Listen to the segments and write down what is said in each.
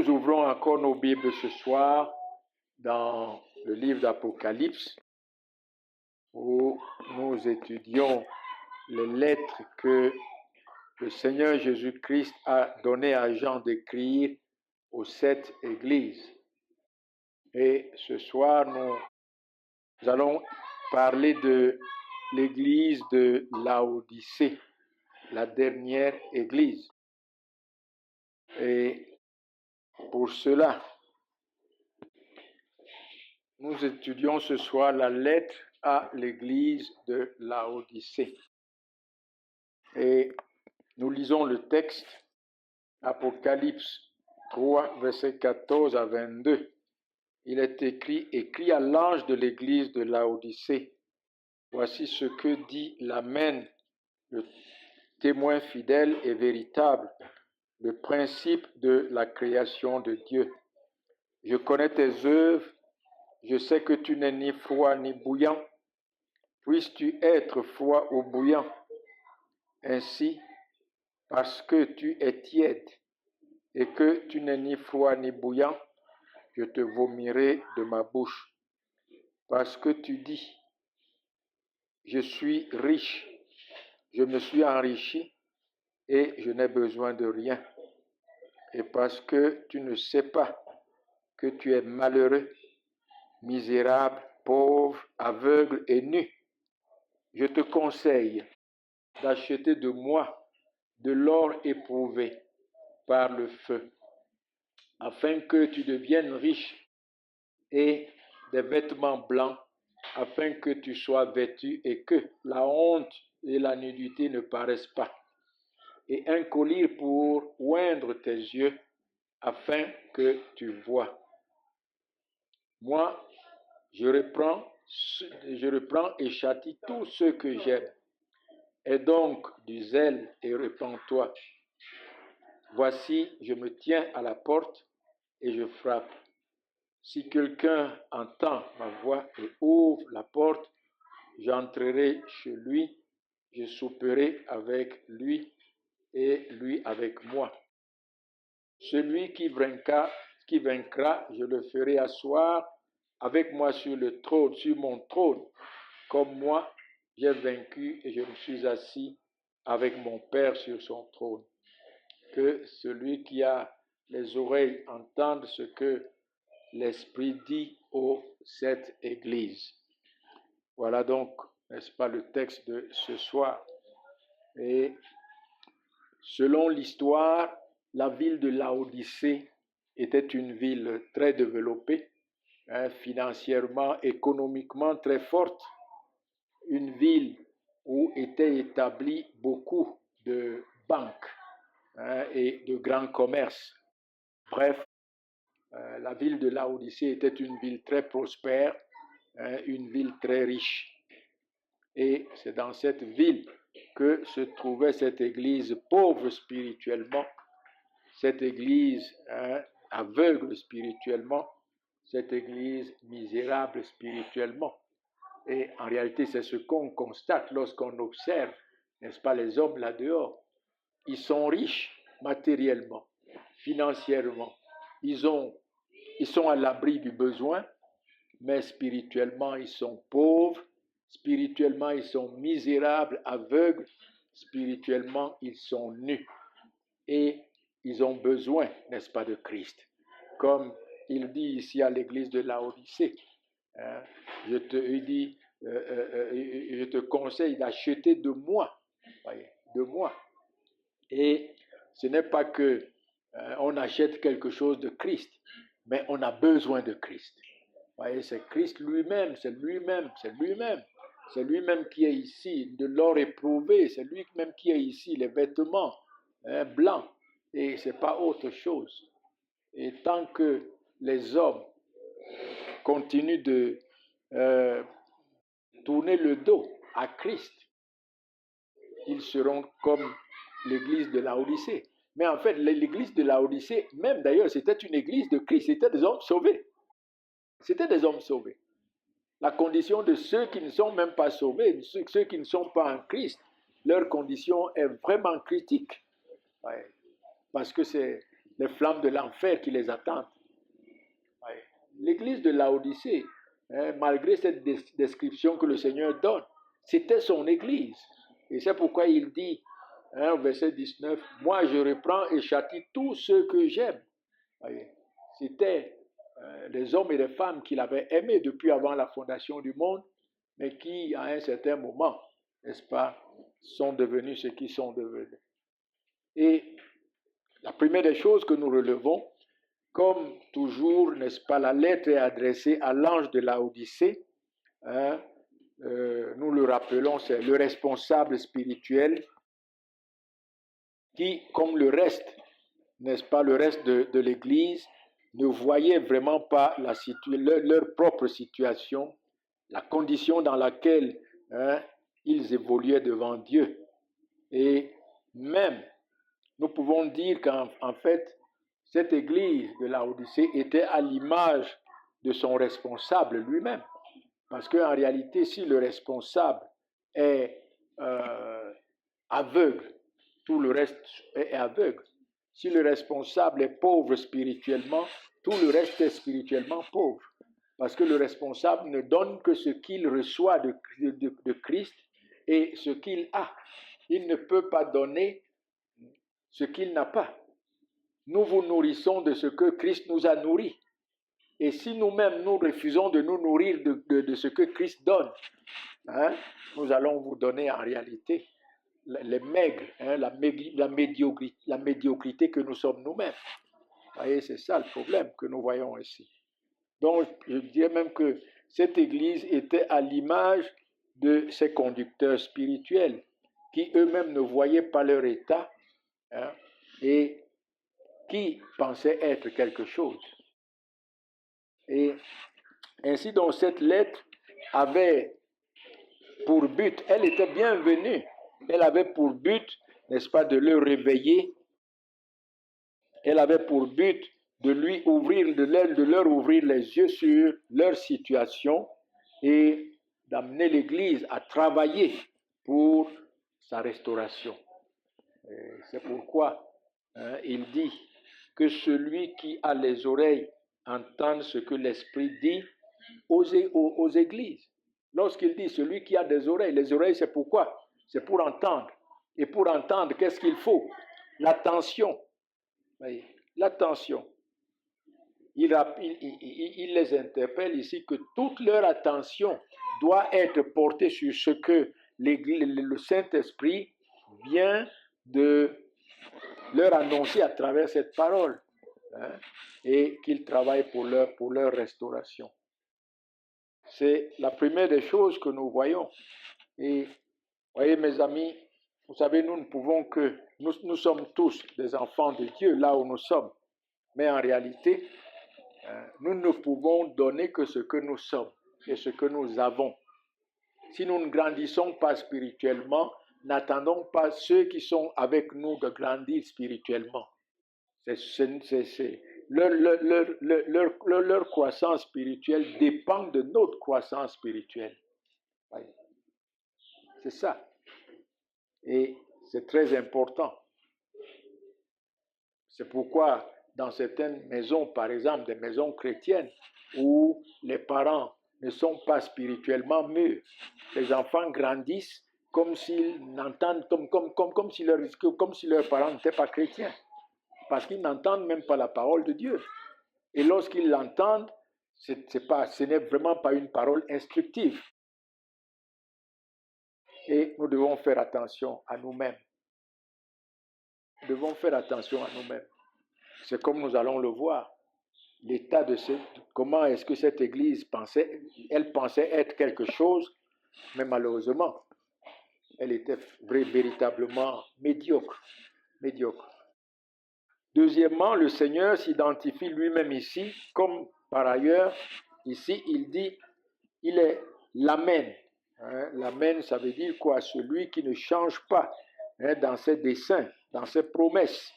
Nous ouvrons encore nos Bibles ce soir dans le livre d'Apocalypse où nous étudions les lettres que le Seigneur Jésus-Christ a donné à Jean d'écrire aux 7 églises. Et ce soir, nous allons parler de l'église de Laodicée, la dernière église. Et pour cela, nous étudions ce soir la lettre à l'église de Laodicée. Et nous lisons le texte, Apocalypse 3, versets 14 à 22. Il est écrit à l'ange de l'église de Laodicée. Voici ce que dit l'Amen, le témoin fidèle et véritable, le principe de la création de Dieu. Je connais tes œuvres, je sais que tu n'es ni froid ni bouillant. Puisses-tu être froid ou bouillant? Ainsi, parce que tu es tiède et que tu n'es ni froid ni bouillant, je te vomirai de ma bouche. Parce que tu dis, je suis riche, je me suis enrichi et je n'ai besoin de rien. Et parce que tu ne sais pas que tu es malheureux, misérable, pauvre, aveugle et nu, je te conseille d'acheter de moi de l'or éprouvé par le feu, afin que tu deviennes riche, et des vêtements blancs, afin que tu sois vêtu et que la honte et la nudité ne paraissent pas, et un collier pour oindre tes yeux, afin que tu vois. Moi, je reprends et châtie tous ceux que j'aime. Aie donc du zèle et répands-toi. Voici, je me tiens à la porte et je frappe. Si quelqu'un entend ma voix et ouvre la porte, j'entrerai chez lui, je souperai avec lui et lui avec moi. Celui qui vaincra, je le ferai asseoir avec moi sur le trône, sur mon trône, comme moi j'ai vaincu et je me suis assis avec mon Père sur son trône. Que celui qui a les oreilles entende ce que l'Esprit dit aux 7 églises. Voilà donc, n'est-ce pas, le texte de ce soir. Et selon l'histoire, la ville de Laodicée était une ville très développée, financièrement, économiquement très forte, une ville où étaient établis beaucoup de banques et de grands commerces. Bref, la ville de Laodicée était une ville très prospère, une ville très riche. Et c'est dans cette ville que se trouvait cette église pauvre spirituellement, cette église aveugle spirituellement, cette église misérable spirituellement. Et en réalité, c'est ce qu'on constate lorsqu'on observe, n'est-ce pas, les hommes là-dehors. Ils sont riches matériellement, financièrement. Ils sont à l'abri du besoin, mais spirituellement, ils sont pauvres. Spirituellement, ils sont misérables, aveugles. Spirituellement, ils sont nus. Et ils ont besoin, n'est-ce pas, de Christ. Comme il dit ici à l'église de Laodicée, je te conseille d'acheter de moi, voyez, de moi. Et ce n'est pas que on achète quelque chose de Christ, mais on a besoin de Christ. Voyez, c'est Christ lui-même, c'est lui-même qui est ici, de l'or éprouvé, c'est lui-même qui est ici, les vêtements blancs, et c'est pas autre chose. Et tant que les hommes continuent de tourner le dos à Christ, ils seront comme l'église de Laodicée. Mais en fait, l'église de Laodicée, même d'ailleurs, c'était une église de Christ, c'était des hommes sauvés. C'était des hommes sauvés. La condition de ceux qui ne sont même pas sauvés, ceux qui ne sont pas en Christ, leur condition est vraiment critique. Ouais. Parce que les flammes de l'enfer qui les attendent. L'église de Laodicée, malgré cette description que le Seigneur donne, c'était son église. Et c'est pourquoi il dit, au verset 19, « Moi je reprends et châtie tous ceux que j'aime. » C'était des hommes et des femmes qu'il avait aimés depuis avant la fondation du monde, mais qui, à un certain moment, n'est-ce pas, sont devenus ce qu'ils sont devenus. Et la première des choses que nous relevons, comme toujours, n'est-ce pas, la lettre est adressée à l'ange de Laodicée. Nous le rappelons, c'est le responsable spirituel qui, comme le reste, n'est-ce pas, le reste de l'Église, ne voyait vraiment pas leur propre situation, la condition dans laquelle ils évoluaient devant Dieu. Et même, nous pouvons dire qu'en fait, cette église de Laodicée était à l'image de son responsable lui-même. Parce qu'en réalité, si le responsable est aveugle, tout le reste est aveugle. Si le responsable est pauvre spirituellement, tout le reste est spirituellement pauvre. Parce que le responsable ne donne que ce qu'il reçoit de Christ et ce qu'il a. Il ne peut pas donner ce qu'il n'a pas. Nous vous nourrissons de ce que Christ nous a nourris. Et si nous-mêmes, nous refusons de nous nourrir de ce que Christ donne, nous allons vous donner en réalité les maigres, la médiocrité que nous sommes nous-mêmes. Vous voyez, c'est ça le problème que nous voyons ici. Donc, je dirais même que cette église était à l'image de ces conducteurs spirituels qui eux-mêmes ne voyaient pas leur état et qui pensaient être quelque chose. Et ainsi, donc, cette lettre avait pour but, elle était bienvenue, elle avait pour but, n'est-ce pas, de le réveiller, elle avait pour but de lui ouvrir, de leur ouvrir les yeux sur leur situation et d'amener l'Église à travailler pour sa restauration. Et c'est pourquoi il dit que celui qui a les oreilles entende ce que l'Esprit dit aux églises. Lorsqu'il dit celui qui a des oreilles, les oreilles c'est pourquoi? C'est pour entendre. Et pour entendre, qu'est-ce qu'il faut? L'attention. L'attention. Il les interpelle ici que toute leur attention doit être portée sur ce que le Saint-Esprit vient de leur annoncer à travers cette parole, et qu'ils travaillent pour leur restauration. C'est la première des choses que nous voyons. Et voyez mes amis, vous savez, nous ne pouvons que, nous sommes tous des enfants de Dieu là où nous sommes, mais en réalité, nous ne pouvons donner que ce que nous sommes et ce que nous avons. Si nous ne grandissons pas spirituellement, n'attendons pas ceux qui sont avec nous de grandir spirituellement. Leur croissance spirituelle dépend de notre croissance spirituelle. C'est ça. Et c'est très important. C'est pourquoi dans certaines maisons, par exemple des maisons chrétiennes, où les parents ne sont pas spirituellement mûrs, les enfants grandissent comme s'ils n'entendent, comme si leurs parents n'étaient pas chrétiens. Parce qu'ils n'entendent même pas la parole de Dieu. Et lorsqu'ils l'entendent, ce n'est vraiment pas une parole instructive. Et nous devons faire attention à nous-mêmes. Nous devons faire attention à nous-mêmes. C'est comme nous allons le voir. L'état de comment est-ce que cette église pensait être quelque chose, mais malheureusement, elle était véritablement médiocre. Deuxièmement, le Seigneur s'identifie lui-même ici, comme par ailleurs, ici, il dit, il est l'Amen. L'Amen, ça veut dire quoi? Celui qui ne change pas dans ses desseins, dans ses promesses.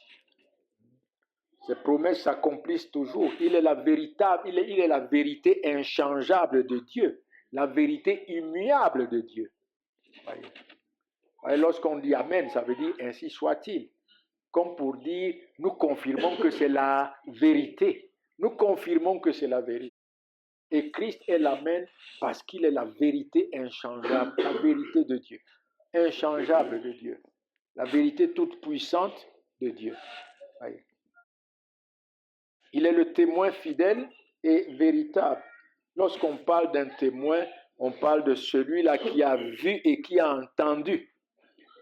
Ces promesses s'accomplissent toujours. Il est la vérité inchangeable de Dieu, la vérité immuable de Dieu. Voyez, lorsqu'on dit Amen, ça veut dire ainsi soit-il. comme pour dire, nous confirmons que c'est la vérité. Nous confirmons que c'est la vérité. Et Christ est l'Amen parce qu'il est la vérité inchangeable, la vérité de Dieu, inchangeable de Dieu, la vérité toute puissante de Dieu. Voyez. Il est le témoin fidèle et véritable. Lorsqu'on parle d'un témoin, on parle de celui-là qui a vu et qui a entendu.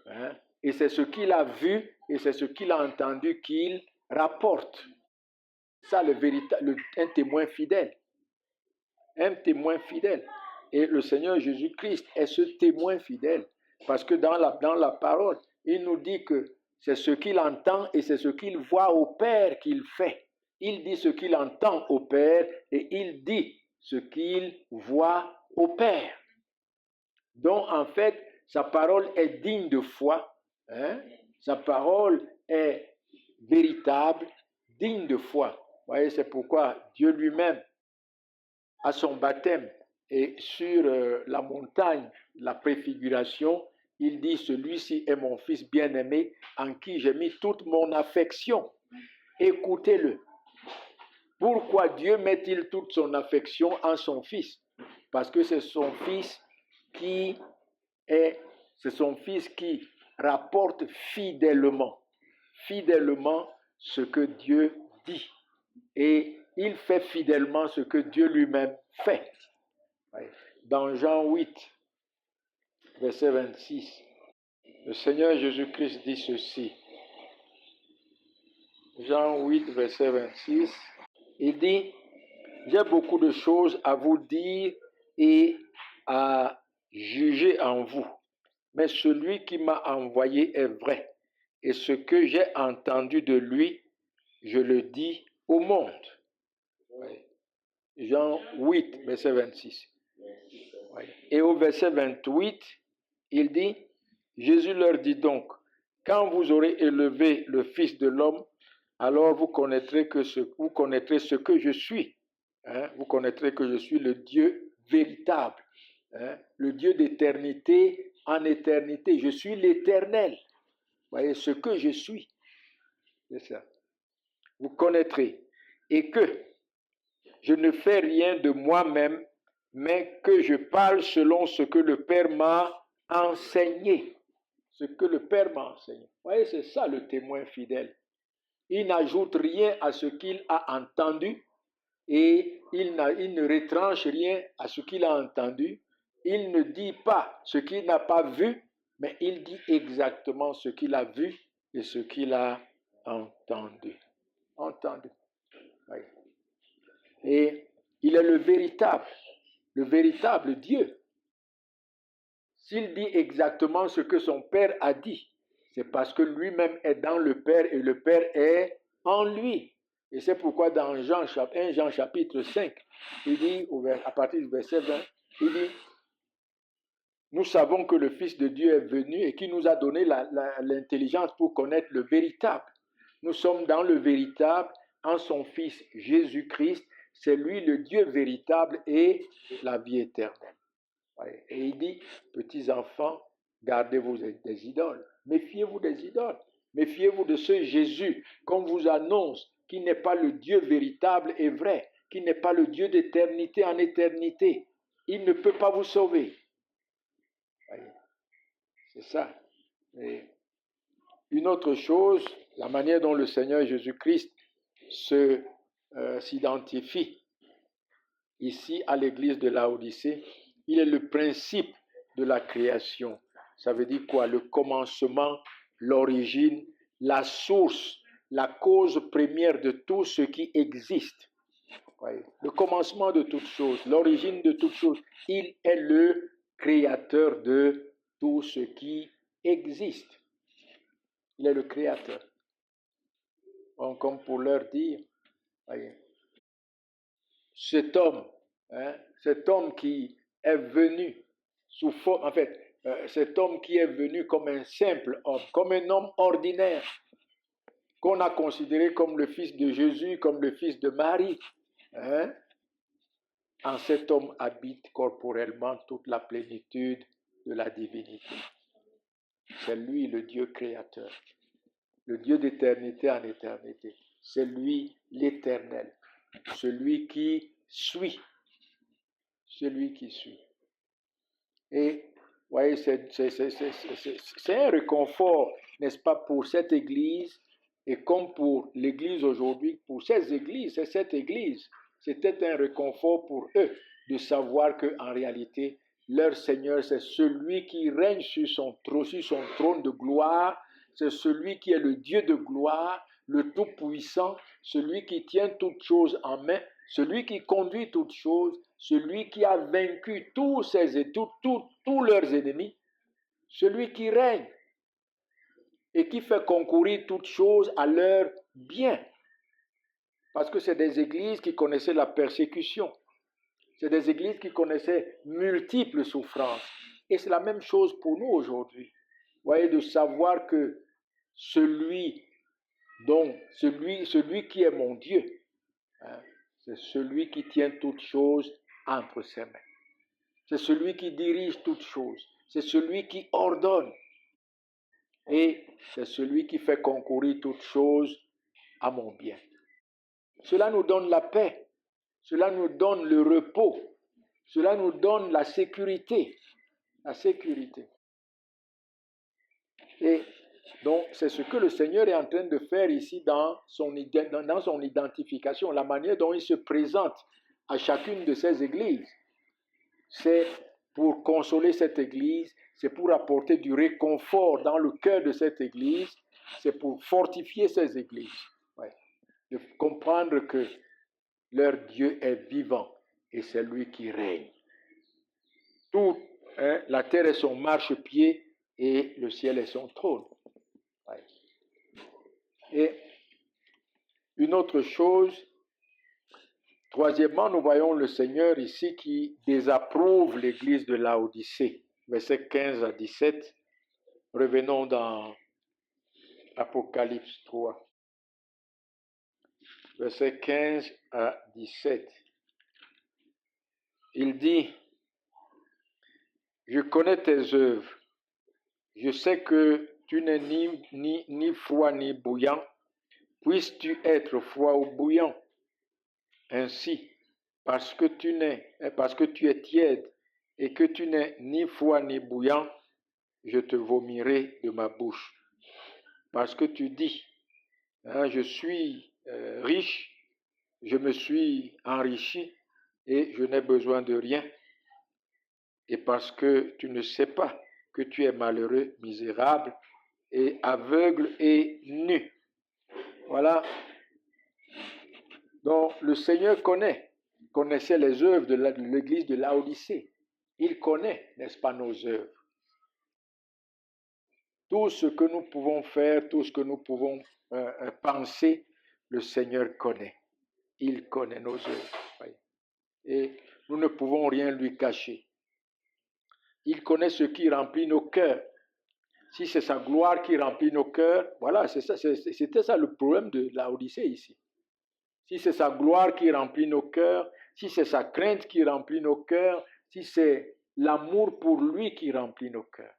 Hein? Et c'est ce qu'il a vu et c'est ce qu'il a entendu qu'il rapporte. Ça, un témoin fidèle. Un témoin fidèle. Et le Seigneur Jésus-Christ est ce témoin fidèle. Parce que dans la parole, il nous dit que c'est ce qu'il entend et c'est ce qu'il voit au Père qu'il fait. Il dit ce qu'il entend au Père et il dit ce qu'il voit au Père. Donc, en fait, sa parole est digne de foi. Hein? Sa parole est véritable, digne de foi. Vous voyez, c'est pourquoi Dieu lui-même, à son baptême et sur la montagne, la préfiguration, il dit, celui-ci est mon fils bien-aimé en qui j'ai mis toute mon affection. Écoutez-le. Pourquoi Dieu met-il toute son affection en son fils? Parce que c'est son fils qui rapporte fidèlement ce que Dieu dit. Et il fait fidèlement ce que Dieu lui-même fait. Dans Jean 8, verset 26, le Seigneur Jésus-Christ dit ceci. Jean 8, verset 26, il dit, j'ai beaucoup de choses à vous dire et à juger en vous, mais celui qui m'a envoyé est vrai, et ce que j'ai entendu de lui, je le dis au monde. Jean 8, verset 26. Et au verset 28, il dit, Jésus leur dit donc, quand vous aurez élevé le Fils de l'homme, alors vous connaîtrez ce que je suis. Hein? Vous connaîtrez que je suis le Dieu véritable, hein? Le Dieu d'éternité en éternité. Je suis l'éternel. Vous voyez ce que je suis. C'est ça. Vous connaîtrez. Et que je ne fais rien de moi-même, mais que je parle selon ce que le Père m'a enseigné. Ce que le Père m'a enseigné. Vous voyez, c'est ça le témoin fidèle. Il n'ajoute rien à ce qu'il a entendu et il ne retranche rien à ce qu'il a entendu. Il ne dit pas ce qu'il n'a pas vu, mais il dit exactement ce qu'il a vu et ce qu'il a entendu. Oui. Et il est le véritable Dieu. S'il dit exactement ce que son Père a dit, c'est parce que lui-même est dans le Père et le Père est en lui. Et c'est pourquoi dans 1 Jean chapitre 5, il dit, à partir du verset 20, il dit, nous savons que le Fils de Dieu est venu et qui nous a donné l'intelligence pour connaître le véritable. Nous sommes dans le véritable en son Fils Jésus-Christ. C'est lui le Dieu véritable et la vie éternelle. Et il dit, petits enfants, gardez-vous des idoles. Méfiez-vous des idoles. Méfiez-vous de ce Jésus qu'on vous annonce, qui n'est pas le Dieu véritable et vrai, qui n'est pas le Dieu d'éternité en éternité. Il ne peut pas vous sauver. C'est ça. Et une autre chose, la manière dont le Seigneur Jésus-Christ s'identifie ici à l'église de Laodicée, il est le principe de la création. Ça veut dire quoi? Le commencement, l'origine, la source, la cause première de tout ce qui existe. Le commencement de toute chose, l'origine de toute chose. Il est le créateur de tout ce qui existe. Il est le créateur. Donc, comme pour leur dire, voyez, cet homme qui est venu sous forme, en fait, cet homme qui est venu comme un simple homme, comme un homme ordinaire, qu'on a considéré comme le fils de Jésus, comme le fils de Marie, en cet homme habite corporellement toute la plénitude de la divinité. C'est lui le Dieu créateur. le Dieu d'éternité en éternité. C'est lui l'Éternel, celui qui suit, celui qui suit. Et vous voyez, c'est un réconfort, n'est-ce pas, pour cette Église, et comme pour l'Église aujourd'hui, pour ces Églises, c'est cette Église, c'était un réconfort pour eux de savoir qu'en réalité, leur Seigneur, c'est celui qui règne sur son trône de gloire, c'est celui qui est le Dieu de gloire, le Tout-Puissant, celui qui tient toutes choses en main, celui qui conduit toutes choses, celui qui a vaincu tous leurs ennemis, celui qui règne et qui fait concourir toutes choses à leur bien. Parce que c'est des églises qui connaissaient la persécution. C'est des églises qui connaissaient multiples souffrances. Et c'est la même chose pour nous aujourd'hui. Vous voyez, de savoir que celui qui est mon Dieu, hein, c'est celui qui tient toutes choses entre ses mains. C'est celui qui dirige toutes choses. C'est celui qui ordonne. Et c'est celui qui fait concourir toutes choses à mon bien. Cela nous donne la paix. Cela nous donne le repos. Cela nous donne la sécurité. La sécurité. Et donc, c'est ce que le Seigneur est en train de faire ici dans son identification, la manière dont il se présente à chacune de ces églises. C'est pour consoler cette église, c'est pour apporter du réconfort dans le cœur de cette église, c'est pour fortifier ces églises. Ouais. De comprendre que leur Dieu est vivant et c'est lui qui règne. Tout, la terre est son marchepied et le ciel est son trône. Ouais. Et une autre chose, troisièmement, nous voyons le Seigneur ici qui désapprouve l'église de Laodicée. Versets 15 à 17. Revenons dans Apocalypse 3. Versets 15 à 17. Il dit, « Je connais tes œuvres. Je sais que tu n'es ni froid ni bouillant. Puisses-tu être froid ou bouillant? Ainsi, parce que tu es tiède et que tu n'es ni froid ni bouillant, je te vomirai de ma bouche. Parce que tu dis, je suis riche, je me suis enrichi et je n'ai besoin de rien. Et parce que tu ne sais pas que tu es malheureux, misérable et aveugle et nu. » Voilà. Donc le Seigneur connaissait les œuvres de l'église de Laodicée. Il connaît, n'est-ce pas, nos œuvres. Tout ce que nous pouvons faire, tout ce que nous pouvons penser, le Seigneur connaît. Il connaît nos œuvres. Et nous ne pouvons rien lui cacher. Il connaît ce qui remplit nos cœurs. Si c'est sa gloire qui remplit nos cœurs, voilà, c'était ça le problème de Laodicée ici. Si c'est sa gloire qui remplit nos cœurs, si c'est sa crainte qui remplit nos cœurs, si c'est l'amour pour lui qui remplit nos cœurs.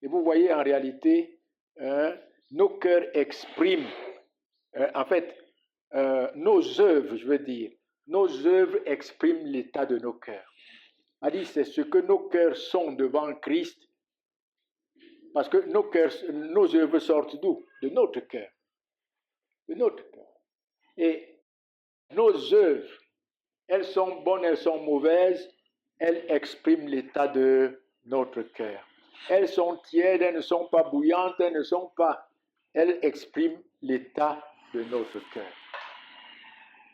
Et vous voyez, en réalité, nos cœurs expriment, nos œuvres, je veux dire, nos œuvres expriment l'état de nos cœurs. C'est ce que nos cœurs sont devant Christ, parce que nos œuvres sortent d'où? De notre cœur. De notre cœur. Et nos œuvres, elles sont bonnes, elles sont mauvaises, elles expriment l'état de notre cœur. Elles sont tièdes, elles ne sont pas bouillantes, elles expriment l'état de notre cœur.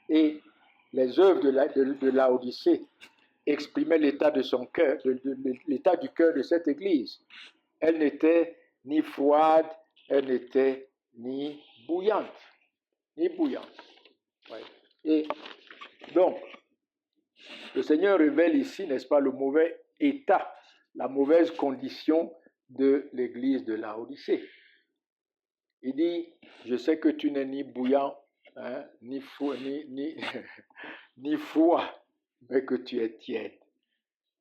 Et les œuvres de Laodicée exprimaient l'état de son cœur, l'état du cœur de cette église. Elle n'était ni froide, elle n'était ni bouillante. Ni bouillante. Ouais. Et donc, le Seigneur révèle ici, n'est-ce pas, le mauvais état, la mauvaise condition de l'église de Laodicée. Il dit, je sais que tu n'es ni bouillant, ni froid, ni froid, mais que tu es tiède.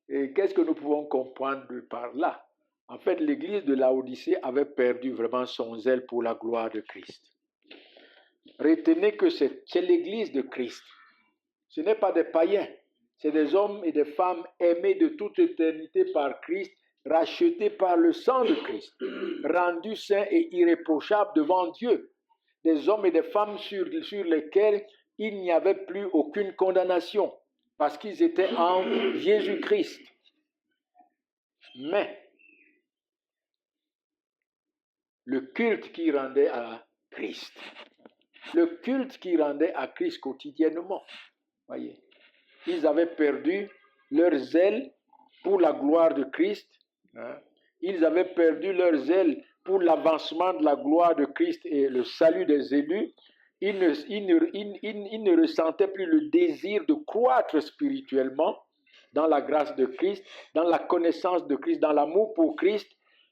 Et qu'est-ce que nous pouvons comprendre par là? En fait, l'église de Laodicée avait perdu vraiment son zèle pour la gloire de Christ. Retenez que c'est l'église de Christ. Ce n'est pas des païens. C'est des hommes et des femmes aimés de toute éternité par Christ, rachetés par le sang de Christ, rendus saints et irréprochables devant Dieu. Des hommes et des femmes sur lesquels il n'y avait plus aucune condamnation, parce qu'ils étaient en Jésus-Christ. Mais le culte qui rendait à Christ, le culte qui rendait à Christ quotidiennement, voyez, ils avaient perdu leur zèle pour la gloire de Christ, hein. Ils avaient perdu leur zèle pour l'avancement de la gloire de Christ et le salut des élus. Ils ne ressentaient plus le désir de croître spirituellement dans la grâce de Christ, dans la connaissance de Christ, dans l'amour pour Christ.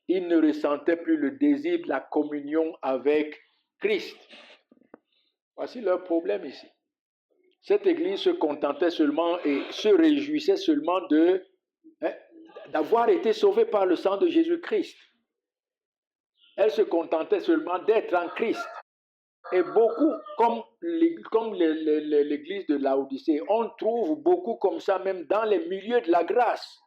Ils ne ressentaient plus le désir de la communion avec Christ. Voici leur problème ici. Cette église se contentait seulement et se réjouissait seulement d'avoir été sauvée par le sang de Jésus-Christ. Elle se contentait seulement d'être en Christ. Et beaucoup, comme l'église de Laodicée, on trouve beaucoup comme ça même dans les milieux de la grâce.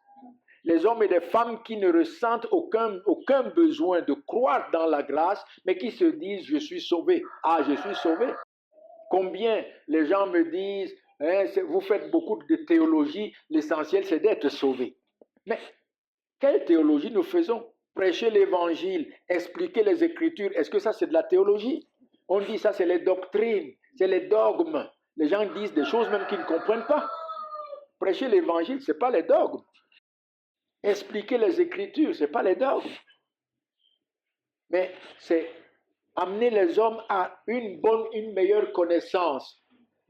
Les hommes et les femmes qui ne ressentent aucun besoin de croire dans la grâce, mais qui se disent « je suis sauvé ». Ah, je suis sauvé. Combien les gens me disent hein, « vous faites beaucoup de théologie, l'essentiel c'est d'être sauvé ». Mais quelle théologie nous faisons? Prêcher l'évangile, expliquer les Écritures, est-ce que ça c'est de la théologie? On dit ça c'est les doctrines, c'est les dogmes. Les gens disent des choses même qu'ils ne comprennent pas. Prêcher l'évangile, ce n'est pas les dogmes. Expliquer les Écritures, ce n'est pas les dogmes. Mais c'est amener les hommes à une meilleure connaissance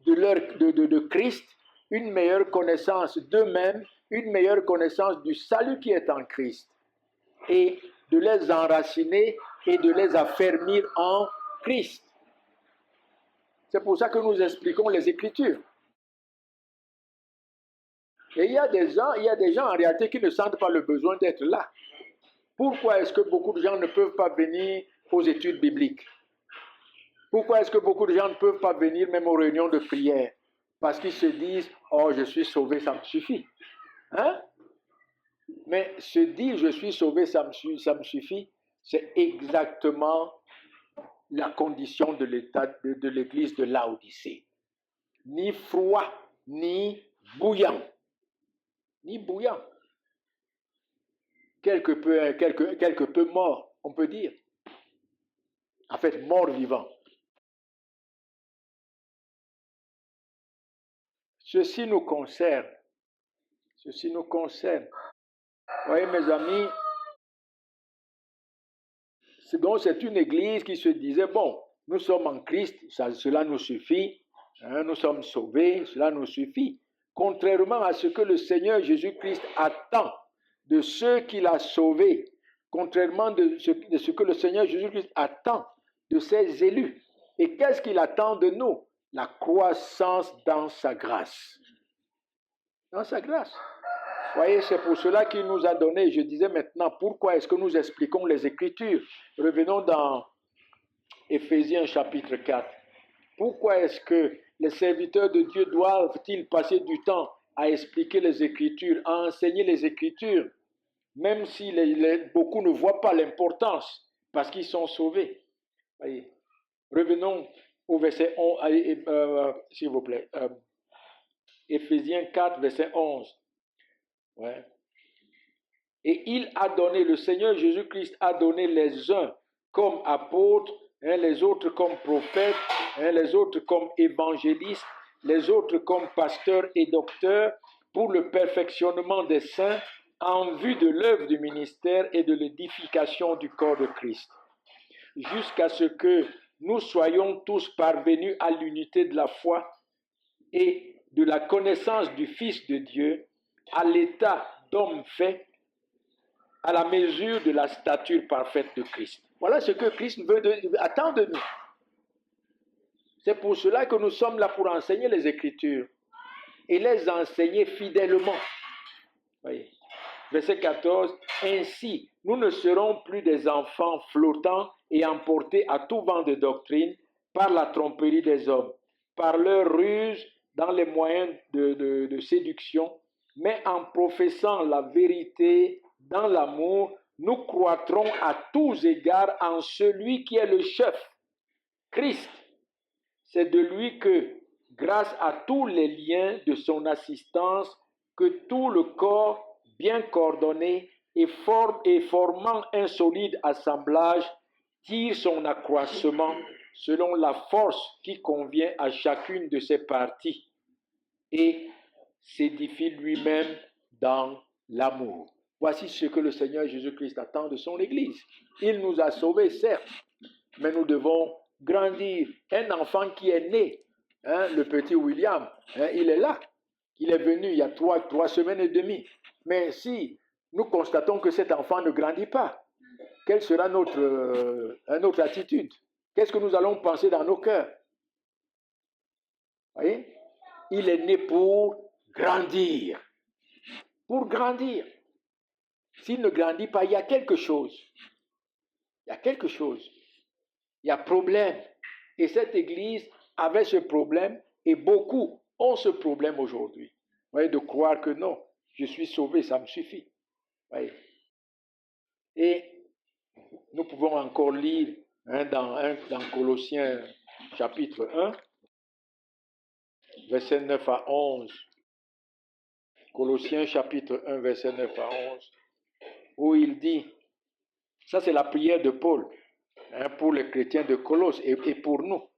de Christ, une meilleure connaissance d'eux-mêmes, une meilleure connaissance du salut qui est en Christ, et de les enraciner et de les affermir en Christ. C'est pour ça que nous expliquons les Écritures. Et il y a des gens en réalité qui ne sentent pas le besoin d'être là. Pourquoi est-ce que beaucoup de gens ne peuvent pas venir aux études bibliques? Pourquoi est-ce que beaucoup de gens ne peuvent pas venir même aux réunions de prière? Parce qu'ils se disent « Oh, je suis sauvé, ça me suffit. » Hein? Mais se dire « Je suis sauvé, ça me suffit », c'est exactement la condition de l'état de l'église de Laodicée. Ni froid, ni bouillant. Ni bouillant. Quelque peu mort, on peut dire. En fait, mort-vivant. Ceci nous concerne. Ceci nous concerne. Vous voyez, mes amis, donc c'est une église qui se disait, bon, nous sommes en Christ, cela nous suffit, hein, nous sommes sauvés, cela nous suffit. Contrairement à ce que le Seigneur Jésus-Christ attend de ceux qu'il a sauvés, contrairement de ce que le Seigneur Jésus-Christ attend de ses élus. Et qu'est-ce qu'il attend de nous? La croissance dans sa grâce. Dans sa grâce. Vous voyez, c'est pour cela qu'il nous a donné, je disais maintenant, pourquoi est-ce que nous expliquons les Écritures? Revenons dans Éphésiens chapitre 4. Pourquoi est-ce que les serviteurs de Dieu doivent-ils passer du temps à expliquer les Écritures, à enseigner les Écritures, même si beaucoup ne voient pas l'importance, parce qu'ils sont sauvés? Voyez. Revenons au verset 11, s'il vous plaît. Éphésiens 4, verset 11. Ouais. Et il a donné, le Seigneur Jésus-Christ a donné les uns comme apôtres, hein, les autres comme prophètes, hein, les autres comme évangélistes, les autres comme pasteurs et docteurs, pour le perfectionnement des saints, en vue de l'œuvre du ministère et de l'édification du corps de Christ, jusqu'à ce que nous soyons tous parvenus à l'unité de la foi et de la connaissance du Fils de Dieu, à l'état d'homme fait, à la mesure de la stature parfaite de Christ. Voilà ce que Christ attend de nous. C'est pour cela que nous sommes là pour enseigner les Écritures et les enseigner fidèlement. Voyez. verset 14, « Ainsi, nous ne serons plus des enfants flottants et emportés à tout vent de doctrine par la tromperie des hommes, par leur ruse dans les moyens de séduction, mais en professant la vérité dans l'amour, nous croîtrons à tous égards en celui qui est le chef, Christ. C'est de lui que, grâce à tous les liens de son assistance, que tout le corps, bien coordonné et formant un solide assemblage, tire son accroissement selon la force qui convient à chacune de ses parties et s'édifie lui-même dans l'amour. » Voici ce que le Seigneur Jésus-Christ attend de son Église. Il nous a sauvés, certes, mais nous devons grandir. Un enfant qui est né, le petit William, il est là. Il est venu il y a 3 semaines et demie. Mais si nous constatons que cet enfant ne grandit pas, quelle sera notre attitude? Qu'est-ce que nous allons penser dans nos cœurs? Voyez? Il est né pour grandir. Pour grandir. S'il ne grandit pas, il y a quelque chose. Il y a quelque chose. Il y a problème. Et cette église avait ce problème et beaucoup ont ce problème aujourd'hui. Vous voyez, de croire que non, je suis sauvé, ça me suffit. Vous voyez. Et nous pouvons encore lire dans Colossiens chapitre 1, verset 9 à 11. Colossiens chapitre 1, verset 9 à 11, où il dit, ça c'est la prière de Paul, pour les chrétiens de Colosse et pour nous.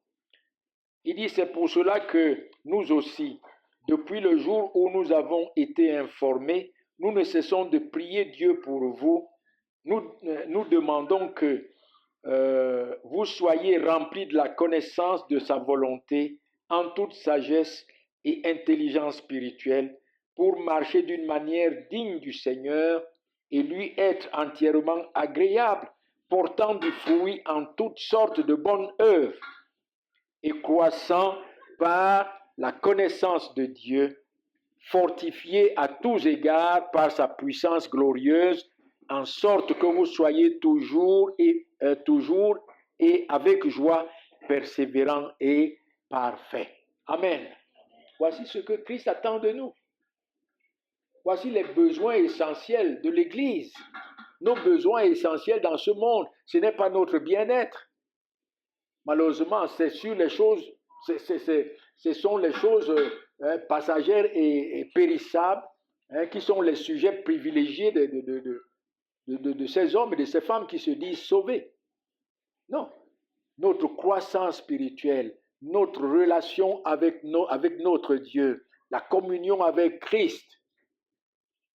Il dit, c'est pour cela que nous aussi, depuis le jour où nous avons été informés, nous ne cessons de prier Dieu pour vous. Nous demandons que vous soyez remplis de la connaissance de sa volonté en toute sagesse et intelligence spirituelle pour marcher d'une manière digne du Seigneur et lui être entièrement agréable, portant du fruit en toutes sortes de bonnes œuvres et croissant par la connaissance de Dieu, fortifié à tous égards par sa puissance glorieuse, en sorte que vous soyez toujours et avec joie, persévérants et parfaits. Amen. Voici ce que Christ attend de nous. Voici les besoins essentiels de l'Église. Nos besoins essentiels dans ce monde, ce n'est pas notre bien-être. Malheureusement, c'est sur les choses, ce sont les choses passagères et périssables qui sont les sujets privilégiés de ces hommes et de ces femmes qui se disent sauvés. Non, notre croissance spirituelle, notre relation avec notre Dieu, la communion avec Christ,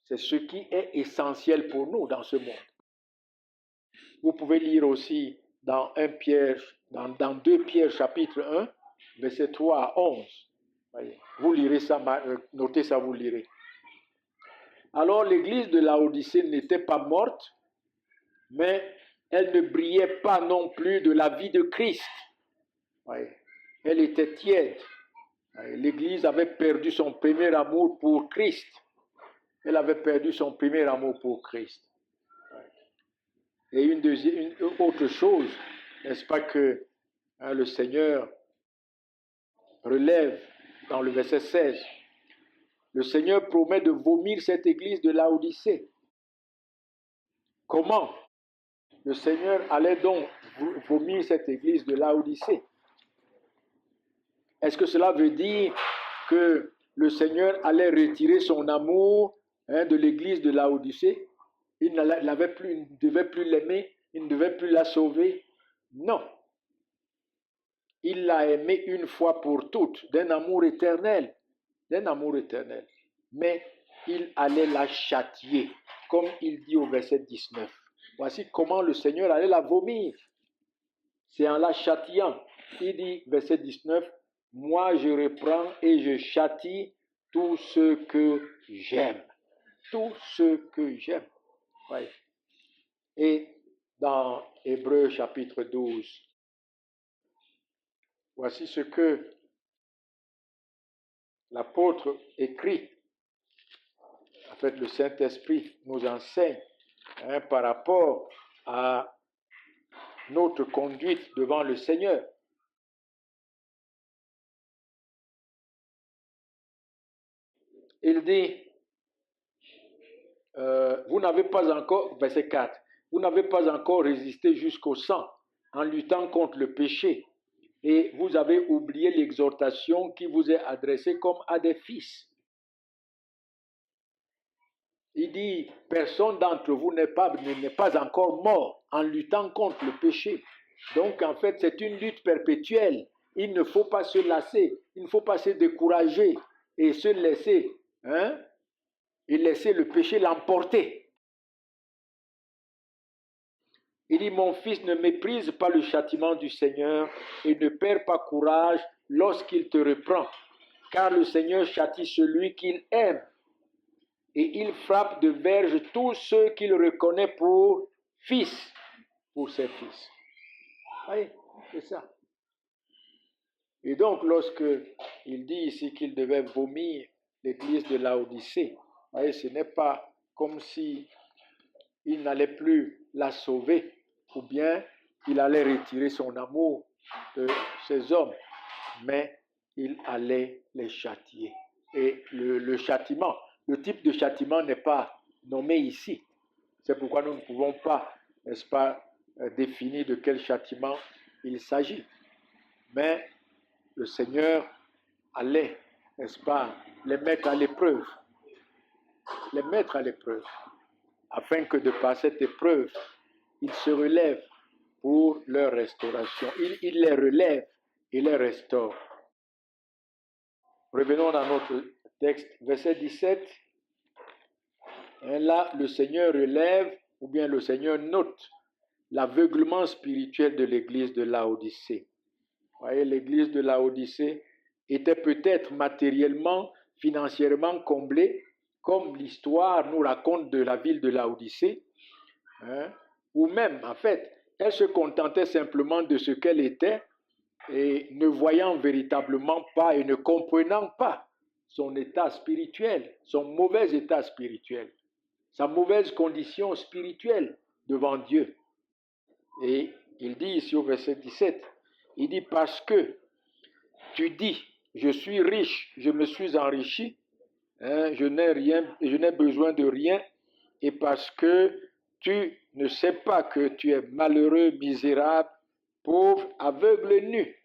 c'est ce qui est essentiel pour nous dans ce monde. Vous pouvez lire aussi dans 2 Pierre chapitre 1, verset 3 à 11. Vous lirez ça, notez ça, vous lirez. Alors l'église de Laodicée n'était pas morte, mais elle ne brillait pas non plus de la vie de Christ. Elle était tiède. L'église avait perdu son premier amour pour Christ. Elle avait perdu son premier amour pour Christ. Et une autre chose, n'est-ce pas que le Seigneur relève dans le verset 16, le Seigneur promet de vomir cette église de Laodicée. Comment le Seigneur allait donc vomir cette église de Laodicée? Est-ce que cela veut dire que le Seigneur allait retirer son amour de l'église de Laodicée? Il ne devait plus l'aimer, il ne devait plus la sauver? Non. Il l'a aimée une fois pour toutes, d'un amour éternel. Mais il allait la châtier, comme il dit au verset 19. Voici comment le Seigneur allait la vomir. C'est en la châtiant. Il dit, verset 19, « Moi je reprends et je châtie tout ce que j'aime. » Tout ce que j'aime. Ouais. Et dans Hébreux chapitre 12, voici ce que l'apôtre écrit fait, le Saint-Esprit nous enseigne par rapport à notre conduite devant le Seigneur. Il dit, vous n'avez pas encore, verset 4, vous n'avez pas encore résisté jusqu'au sang en luttant contre le péché, et vous avez oublié l'exhortation qui vous est adressée comme à des fils. Il dit, personne d'entre vous n'est pas encore mort en luttant contre le péché. Donc en fait, c'est une lutte perpétuelle. Il ne faut pas se lasser, il ne faut pas se décourager et se laisser, et laisser le péché l'emporter. Il dit, mon fils, ne méprise pas le châtiment du Seigneur et ne perds pas courage lorsqu'il te reprend, car le Seigneur châtie celui qu'il aime et il frappe de verge tous ceux qu'il reconnaît pour fils, pour ses fils. Oui, c'est ça. Et donc, lorsque il dit ici qu'il devait vomir l'église de Laodicée, voyez, ce n'est pas comme si il n'allait plus la sauver, ou bien il allait retirer son amour de ces hommes, mais il allait les châtier. Et le châtiment, le type de châtiment n'est pas nommé ici. C'est pourquoi nous ne pouvons pas, n'est-ce pas, définir de quel châtiment il s'agit. Mais le Seigneur allait, n'est-ce pas, les mettre à l'épreuve. Les mettre à l'épreuve. Afin que de par cette épreuve, ils se relèvent pour leur restauration. Il les relève et les restaure. Revenons dans notre texte, verset 17. Et là, le Seigneur relève, ou bien le Seigneur note l'aveuglement spirituel de l'église de Laodicée. Vous voyez, l'église de Laodicée était peut-être matériellement, financièrement comblée, comme l'histoire nous raconte de la ville de Laodicée, ou même, en fait, elle se contentait simplement de ce qu'elle était et ne voyant véritablement pas et ne comprenant pas son état spirituel, son mauvais état spirituel, sa mauvaise condition spirituelle devant Dieu. Et il dit ici au verset 17, il dit, parce que tu dis, je suis riche, je me suis enrichi, je n'ai besoin de rien, et parce que tu ne sais pas que tu es malheureux, misérable, pauvre, aveugle, nu.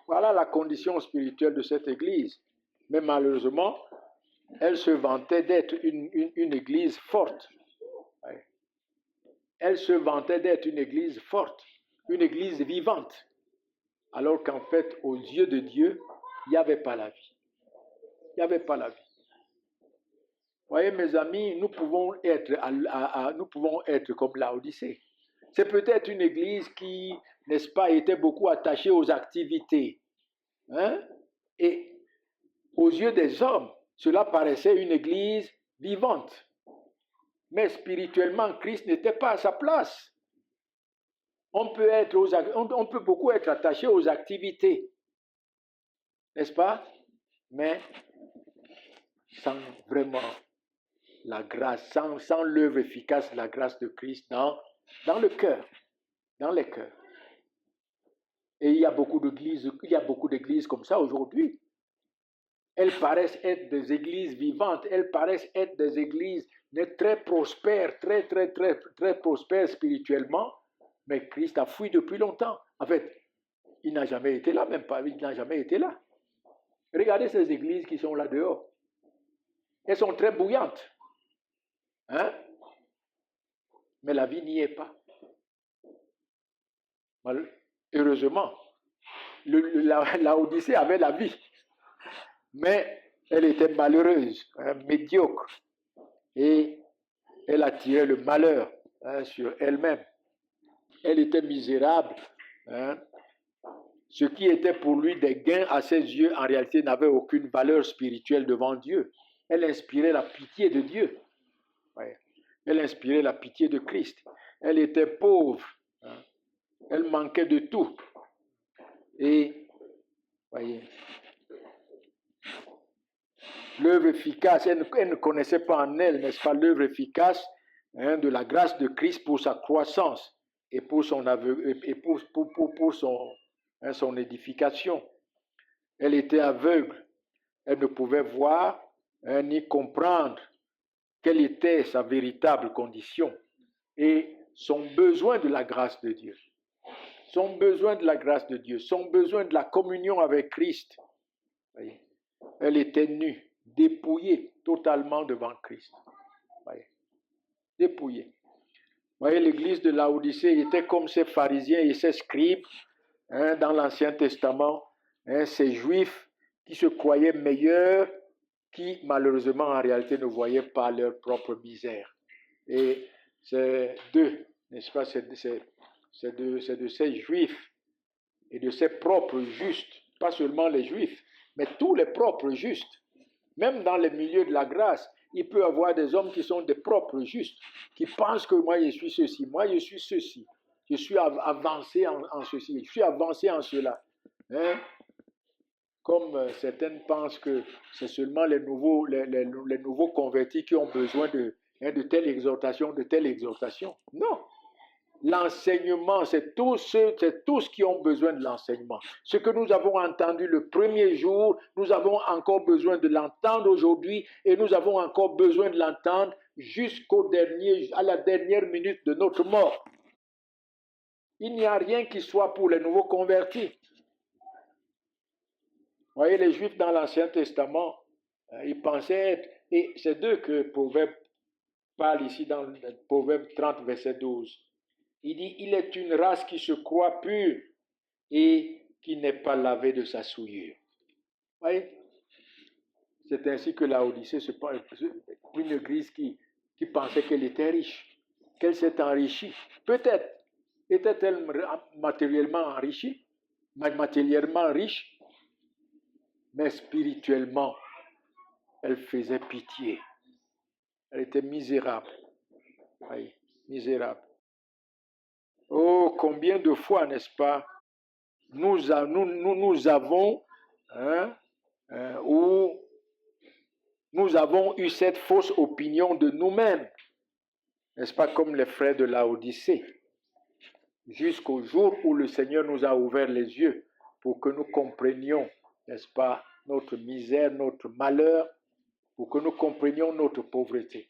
Voilà la condition spirituelle de cette église. Mais malheureusement, elle se vantait d'être une église forte. Elle se vantait d'être une église forte, une église vivante. Alors qu'en fait, aux yeux de Dieu, il n'y avait pas la vie. Il n'y avait pas la vie. Vous voyez, mes amis, nous pouvons être comme Laodicée. C'est peut-être une église qui, n'est-ce pas, était beaucoup attachée aux activités. Et aux yeux des hommes, cela paraissait une église vivante. Mais spirituellement, Christ n'était pas à sa place. On peut beaucoup être attaché aux activités, n'est-ce pas? Mais sans vraiment la grâce, sans l'œuvre efficace de la grâce de Christ dans le cœur, dans les cœurs. Et il y a beaucoup d'églises comme ça aujourd'hui. Elles paraissent être des églises vivantes, elles paraissent être des églises très prospères, très prospères spirituellement, mais Christ a fui depuis longtemps. En fait, il n'a jamais été là, même pas, il n'a jamais été là. Regardez ces églises qui sont là dehors. Elles sont très bouillantes. Mais la vie n'y est pas. Heureusement, Laodicée avait la vie, mais elle était malheureuse, médiocre, et elle attirait le malheur sur elle-même. Elle était misérable. Ce qui était pour lui des gains à ses yeux, en réalité, n'avait aucune valeur spirituelle devant Dieu. Elle inspirait la pitié de Dieu. Elle inspirait la pitié de Christ. Elle était pauvre. Elle manquait de tout. Et, voyez, l'œuvre efficace. Elle ne connaissait pas en elle, n'est-ce pas, l'œuvre efficace de la grâce de Christ pour sa croissance et pour son son édification. Elle était aveugle. Elle ne pouvait voir ni comprendre quelle était sa véritable condition et son besoin de la grâce de Dieu. Son besoin de la grâce de Dieu, son besoin de la communion avec Christ. Voyez. Elle était nue, dépouillée totalement devant Christ. Voyez. Dépouillée. Vous voyez, l'église de Laodicée était comme ces pharisiens et ces scribes dans l'Ancien Testament, ces juifs qui se croyaient meilleurs, qui malheureusement en réalité ne voyaient pas leur propre misère. Et c'est d'eux, n'est-ce pas, c'est de ces juifs et de ces propres justes, pas seulement les juifs, mais tous les propres justes. Même dans les milieux de la grâce, il peut y avoir des hommes qui sont des propres justes, qui pensent que moi je suis ceci, moi je suis ceci, je suis avancé en ceci, je suis avancé en cela. Comme certaines pensent que c'est seulement les nouveaux convertis qui ont besoin de telle exhortation, de telle exhortation. Non. L'enseignement, c'est tous qui ont besoin de l'enseignement. Ce que nous avons entendu le premier jour, nous avons encore besoin de l'entendre aujourd'hui et nous avons encore besoin de l'entendre à la dernière minute de notre mort. Il n'y a rien qui soit pour les nouveaux convertis. Vous voyez, les Juifs dans l'Ancien Testament, ils pensaient être, et c'est d'eux que Proverbe parle ici dans Proverbe 30, verset 12. Il dit, il est une race qui se croit pure et qui n'est pas lavée de sa souillure. Vous voyez, c'est ainsi que Laodicée, une église qui pensait qu'elle était riche, qu'elle s'est enrichie. Peut-être était-elle matériellement enrichie, matériellement riche, mais spirituellement, elle faisait pitié. Elle était misérable. Oui, misérable. Oh, combien de fois, n'est-ce pas, nous avons eu cette fausse opinion de nous-mêmes, n'est-ce pas, comme les frères de Laodicée, jusqu'au jour où le Seigneur nous a ouvert les yeux pour que nous comprenions, n'est-ce pas, notre misère, notre malheur, pour que nous comprenions notre pauvreté.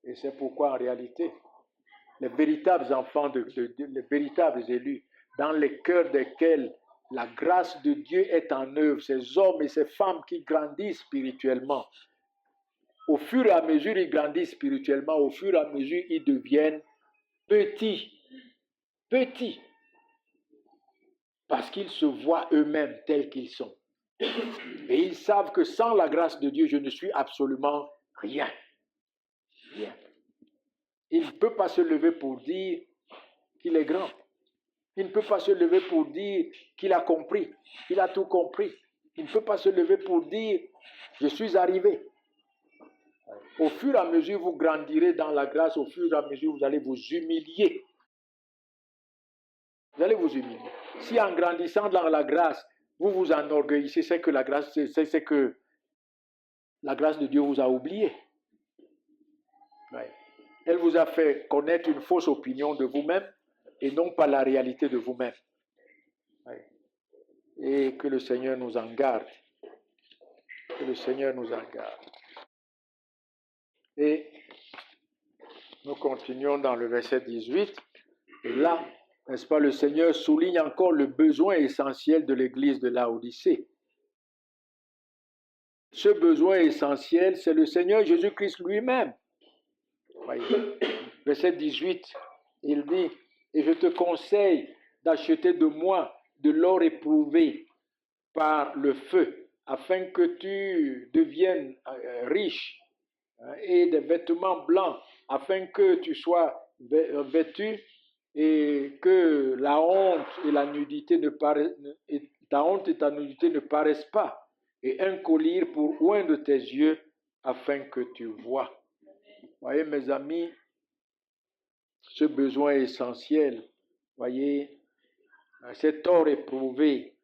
Et c'est pourquoi, en réalité, les véritables enfants, les véritables élus, dans les cœurs desquels la grâce de Dieu est en œuvre, ces hommes et ces femmes qui grandissent spirituellement, au fur et à mesure ils grandissent spirituellement, au fur et à mesure ils deviennent petits, parce qu'ils se voient eux-mêmes tels qu'ils sont. Et ils savent que sans la grâce de Dieu, je ne suis absolument rien. Rien. Il ne peut pas se lever pour dire qu'il est grand. Il ne peut pas se lever pour dire qu'il a compris, qu'il a tout compris. Il ne peut pas se lever pour dire je suis arrivé. Au fur et à mesure vous grandirez dans la grâce, au fur et à mesure vous allez vous humilier. Vous allez vous humilier. Si en grandissant dans la grâce, vous vous enorgueillissez, c'est que la grâce de Dieu vous a oublié. Ouais. Elle vous a fait connaître une fausse opinion de vous-même et non pas la réalité de vous-même. Ouais. Et que le Seigneur nous en garde. Que le Seigneur nous en garde. Et nous continuons dans le verset 18. Et là, n'est-ce pas, le Seigneur souligne encore le besoin essentiel de l'église de Laodicée. Ce besoin essentiel, c'est le Seigneur Jésus-Christ lui-même. Voyez. Verset 18, il dit, et je te conseille d'acheter de moi de l'or éprouvé par le feu, afin que tu deviennes riche, et des vêtements blancs, afin que tu sois vêtu et que la honte et la nudité ta honte et ta nudité ne paraissent pas, et un collier pour oindre tes yeux, afin que tu vois. Voyez, mes amis, ce besoin essentiel, voyez, cet or éprouvé,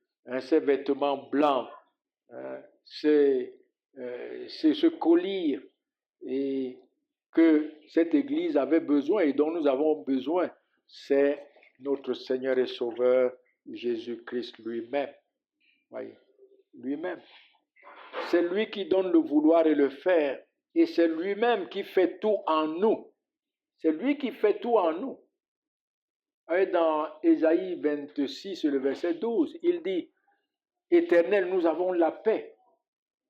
ces vêtements blancs, c'est c'est ce collier et que cette Église avait besoin et dont nous avons besoin, c'est notre Seigneur et Sauveur Jésus-Christ lui-même. Voyez, lui-même. C'est lui qui donne le vouloir et le faire. Et c'est lui-même qui fait tout en nous. C'est lui qui fait tout en nous. Et dans Ésaïe 26, le verset 12, il dit, Éternel, nous avons la paix.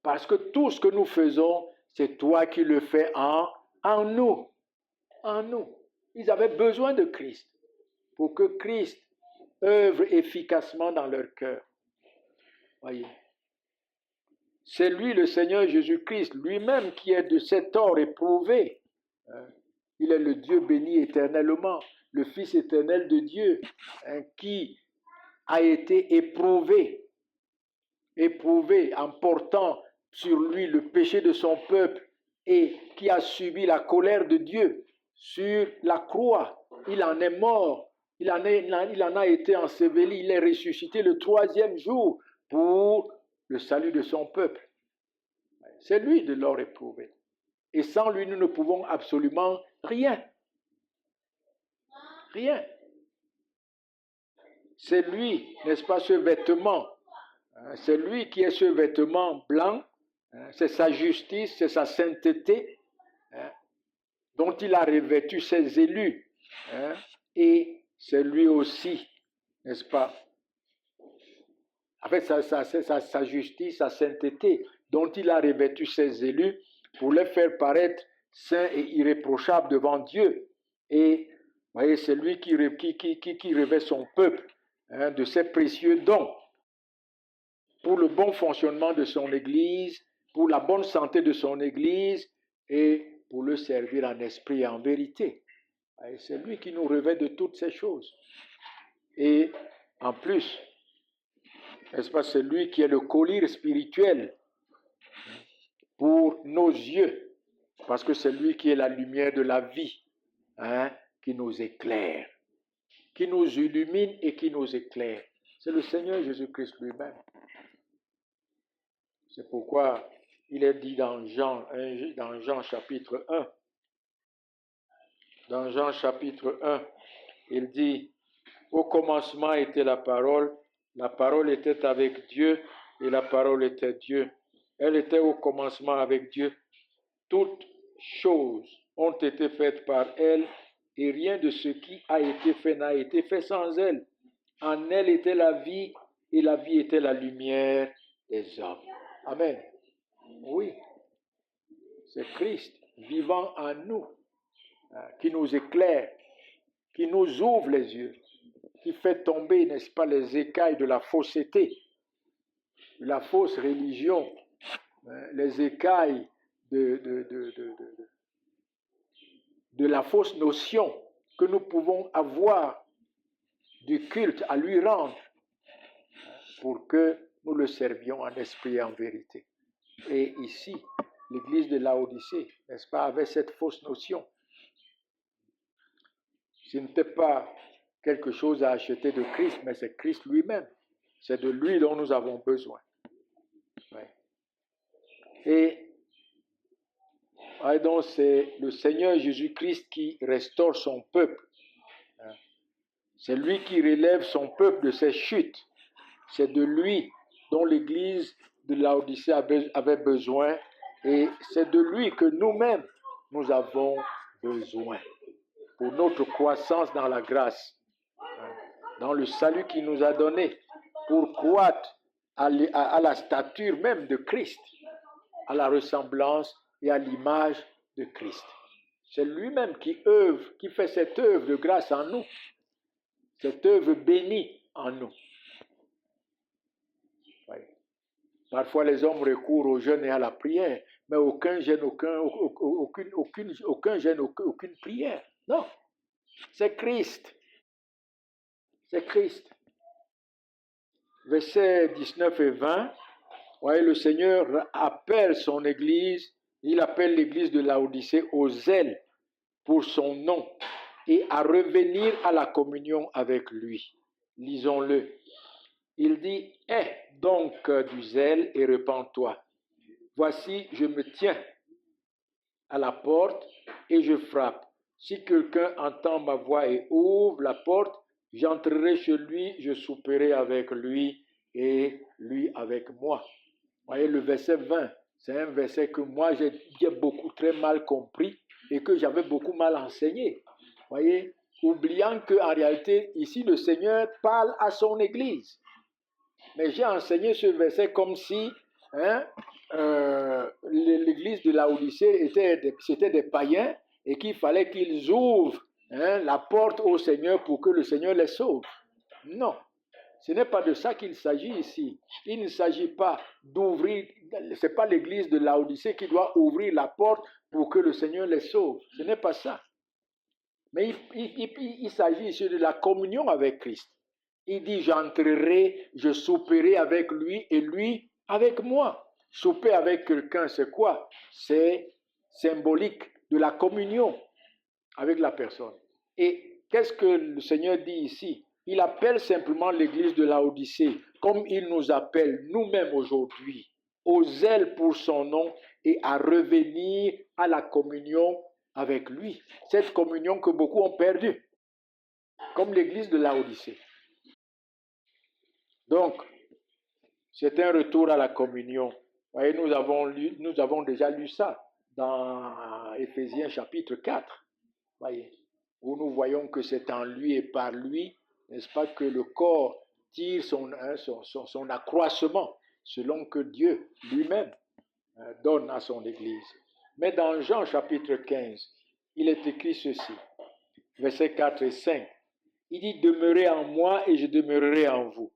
Parce que tout ce que nous faisons, c'est toi qui le fais en nous. En nous. Ils avaient besoin de Christ pour que Christ œuvre efficacement dans leur cœur. Voyez. C'est lui, le Seigneur Jésus-Christ, lui-même qui est de cet or éprouvé. Il est le Dieu béni éternellement, le Fils éternel de Dieu, qui a été éprouvé en portant sur lui le péché de son peuple et qui a subi la colère de Dieu sur la croix. Il en est mort, il en a été enseveli, il est ressuscité le 3e jour pour le salut de son peuple. C'est lui de l'or éprouvé. Et sans lui, nous ne pouvons absolument rien. Rien. C'est lui, n'est-ce pas, ce vêtement. C'est lui qui est ce vêtement blanc. C'est sa justice, c'est sa sainteté dont il a revêtu ses élus. Et c'est lui aussi, n'est-ce pas, avec sa justice, sa sainteté, dont il a revêtu ses élus pour les faire paraître saints et irréprochables devant Dieu. Et vous voyez, c'est lui qui revêt son peuple de ses précieux dons pour le bon fonctionnement de son Église, pour la bonne santé de son Église et pour le servir en esprit et en vérité. Et c'est lui qui nous revêt de toutes ces choses. Et en plus, n'est-ce pas, c'est lui qui est le collier spirituel pour nos yeux, parce que c'est lui qui est la lumière de la vie, qui nous éclaire, qui nous illumine et qui nous éclaire. C'est le Seigneur Jésus-Christ lui-même. C'est pourquoi il est dit dans Jean chapitre 1, dans Jean chapitre 1, il dit, au commencement était la parole était avec Dieu et la parole était Dieu. Elle était au commencement avec Dieu. Toutes choses ont été faites par elle et rien de ce qui a été fait n'a été fait sans elle. En elle était la vie et la vie était la lumière des hommes. Amen. Oui, c'est Christ vivant en nous qui nous éclaire, qui nous ouvre les yeux, qui fait tomber, n'est-ce pas, les écailles de la fausseté, de la fausse religion, les écailles de la fausse notion que nous pouvons avoir du culte à lui rendre pour que nous le servions en esprit et en vérité. Et ici, l'église de Laodicée, n'est-ce pas, avait cette fausse notion. Ce n'était pas quelque chose à acheter de Christ, mais c'est Christ lui-même. C'est de lui dont nous avons besoin. Ouais. Et donc c'est le Seigneur Jésus-Christ qui restaure son peuple. C'est lui qui relève son peuple de ses chutes. C'est de lui dont l'Église de Laodicée avait besoin et c'est de lui que nous-mêmes nous avons besoin pour notre croissance dans la grâce, dans le salut qu'il nous a donné, pour croître à la stature même de Christ, à la ressemblance et à l'image de Christ. C'est lui-même qui œuvre, qui fait cette œuvre de grâce en nous, cette œuvre bénie en nous. Oui. Parfois, les hommes recourent au jeûne et à la prière, mais aucun jeûne, aucune prière. Non, c'est Christ. C'est Christ. Versets 19 et 20, voyez, le Seigneur appelle son Église, il appelle l'Église de Laodicée au zèle pour son nom et à revenir à la communion avec lui. Lisons-le. Il dit, aie donc du zèle et repens-toi. voici, je me tiens à la porte et je frappe. Si quelqu'un entend ma voix et ouvre la porte, j'entrerai chez lui, je souperai avec lui et lui avec moi. Vous voyez, le verset 20, c'est un verset que moi j'ai beaucoup très mal compris et que j'avais beaucoup mal enseigné. Vous voyez, oubliant qu'en réalité, ici, le Seigneur parle à son Église. Mais j'ai enseigné ce verset comme si l'église de Laodicée c'était des païens et qu'il fallait qu'ils ouvrent la porte au Seigneur pour que le Seigneur les sauve. Non, ce n'est pas de ça qu'il s'agit ici. Il ne s'agit pas d'ouvrir, ce n'est pas l'église de Laodicée qui doit ouvrir la porte pour que le Seigneur les sauve. Ce n'est pas ça. Mais il s'agit ici de la communion avec Christ. Il dit, j'entrerai, je souperai avec lui et lui avec moi. Souper avec quelqu'un, c'est quoi? C'est symbolique de la communion avec la personne. Et qu'est-ce que le Seigneur dit ici? Il appelle simplement l'église de Laodicée, comme il nous appelle nous-mêmes aujourd'hui, au zèle pour son nom et à revenir à la communion avec lui. Cette communion que beaucoup ont perdue, comme l'église de Laodicée. Donc, c'est un retour à la communion. Vous voyez, nous avons déjà lu ça dans Éphésiens chapitre 4. Voyez, où nous voyons que c'est en lui et par lui, n'est-ce pas, que le corps tire son accroissement selon que Dieu lui-même donne à son Église. Mais dans Jean chapitre 15, il est écrit ceci, versets 4 et 5. Il dit, demeurez en moi et je demeurerai en vous.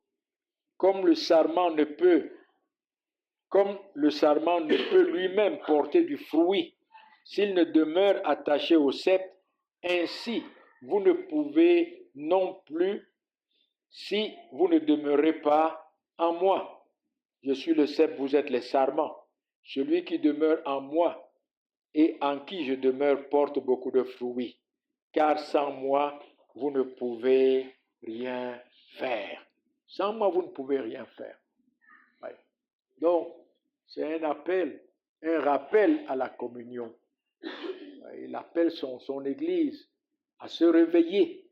Comme le sarment ne peut lui-même porter du fruit s'il ne demeure attaché au cep, ainsi vous ne pouvez non plus si vous ne demeurez pas en moi. Je suis le cep, vous êtes les sarments. Celui qui demeure en moi et en qui je demeure porte beaucoup de fruits, car sans moi, vous ne pouvez rien faire. Sans moi, vous ne pouvez rien faire. Ouais. Donc, c'est un appel, un rappel à la communion. Il appelle son Église à se réveiller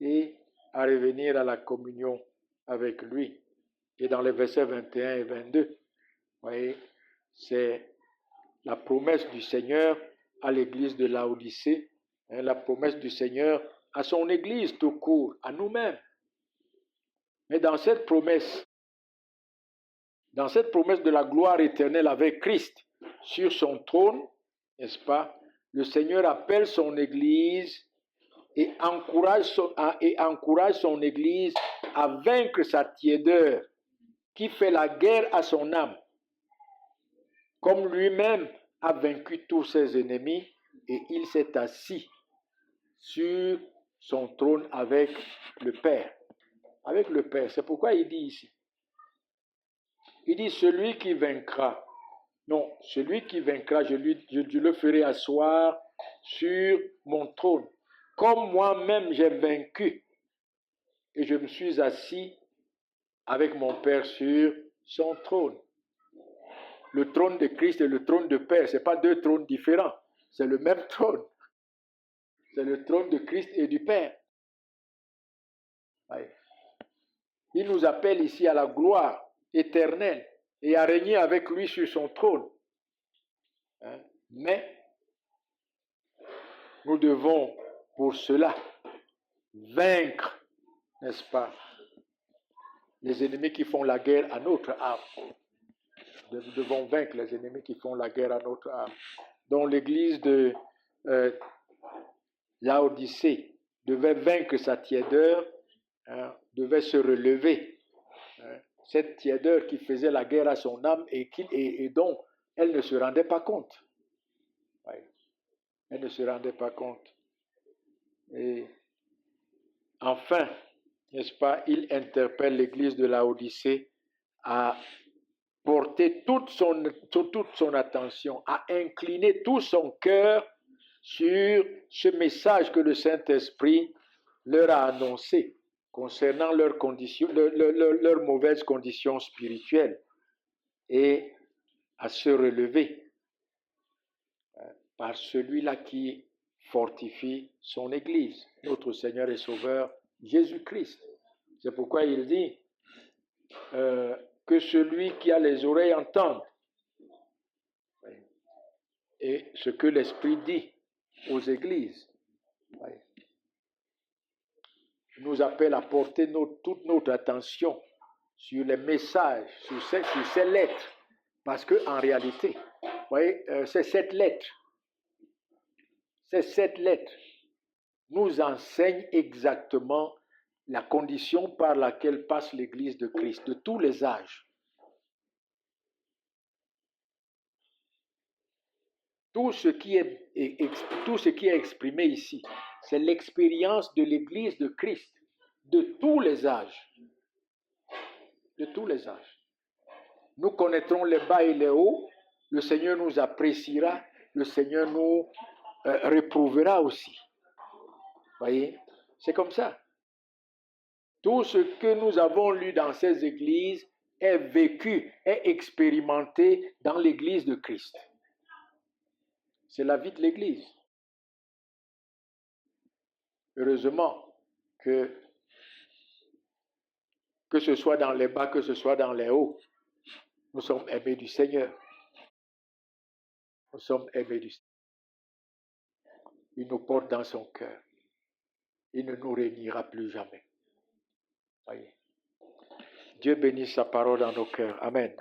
et à revenir à la communion avec lui. Et dans les versets 21 et 22, vous voyez, c'est la promesse du Seigneur à l'église de Laodicée, la promesse du Seigneur à son Église tout court, à nous-mêmes. Mais dans cette promesse de la gloire éternelle avec Christ sur son trône, n'est-ce pas, le Seigneur appelle son Église et encourage son Église à vaincre sa tiédeur qui fait la guerre à son âme, comme lui-même a vaincu tous ses ennemis et il s'est assis sur son trône avec le Père. Avec le Père. C'est pourquoi il dit ici. Il dit, celui qui vaincra, je le ferai asseoir sur mon trône. Comme moi-même j'ai vaincu et je me suis assis avec mon Père sur son trône. Le trône de Christ et le trône de Père, ce n'est pas deux trônes différents, c'est le même trône. C'est le trône de Christ et du Père. Il nous appelle ici à la gloire éternelle et à régner avec lui sur son trône. Mais nous devons pour cela vaincre, n'est-ce pas, les ennemis qui font la guerre à notre âme. Nous devons vaincre les ennemis qui font la guerre à notre âme. Donc l'église de Laodicée devait vaincre sa tiédeur, devait se relever. Cette tiédeur qui faisait la guerre à son âme et dont elle ne se rendait pas compte. Elle ne se rendait pas compte. Et enfin, n'est-ce pas, il interpelle l'église de Laodicée à porter toute son attention, à incliner tout son cœur sur ce message que le Saint-Esprit leur a annoncé concernant leurs mauvaises conditions spirituelles et à se relever par celui-là qui fortifie son Église, notre Seigneur et Sauveur Jésus-Christ. C'est pourquoi il dit que celui qui a les oreilles entende et ce que l'Esprit dit aux églises. Il nous appelle à porter toute notre attention sur les messages, sur ces lettres, parce qu'en réalité, vous voyez, ces 7 lettres nous enseignent exactement la condition par laquelle passe l'Église de Christ, de tous les âges. Tout ce qui est exprimé ici, c'est l'expérience de l'Église de Christ, de tous les âges. De tous les âges. Nous connaîtrons les bas et les hauts, le Seigneur nous appréciera, le Seigneur nous réprouvera aussi. Voyez, c'est comme ça. Tout ce que nous avons lu dans ces églises est vécu, est expérimenté dans l'Église de Christ. C'est la vie de l'Église. Heureusement que ce soit dans les bas, que ce soit dans les hauts, nous sommes aimés du Seigneur. Nous sommes aimés du Seigneur. Il nous porte dans son cœur. Il ne nous réunira plus jamais. Voyez. Dieu bénisse sa parole dans nos cœurs. Amen.